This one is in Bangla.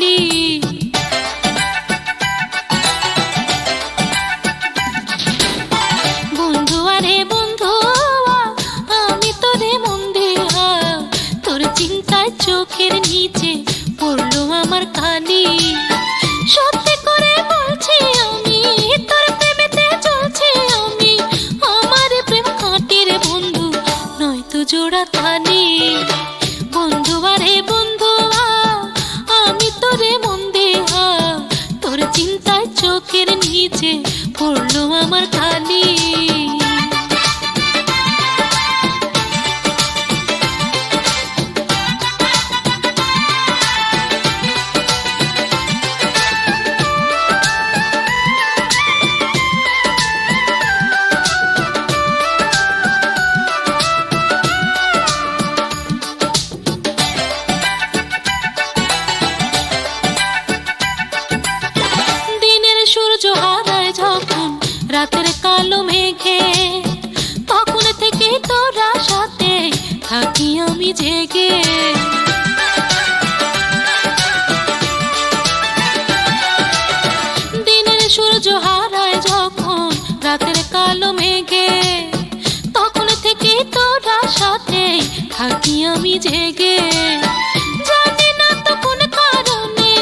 খালি। বন্ধু আরে বন্ধু আমি তোরে মন দেয়া, তোর চিন্তায় চোখের নিচে পড়লো আমার কালি। সত্যি করে বলছি আমি তোর প্রেমেতে চলছি আমি, আমার প্রেম খাঁটির বন্ধু নয়তো জোড়া তালি। বন্ধু আরে বন্ধু আমি তোরে মন দেয়া, তোর চিন্তায় চোখের নিচে পড়লো আমার কালি। সূর্য হারায় যখন রাতের কালো মেঘে, তখন থেকে তোরা সাথে থাকি আমি জেগে। দিনের সূর্য হারায় যখন রাতের কালো মেঘে, তখন থেকে তোরা সাথে থাকি আমি জেগে।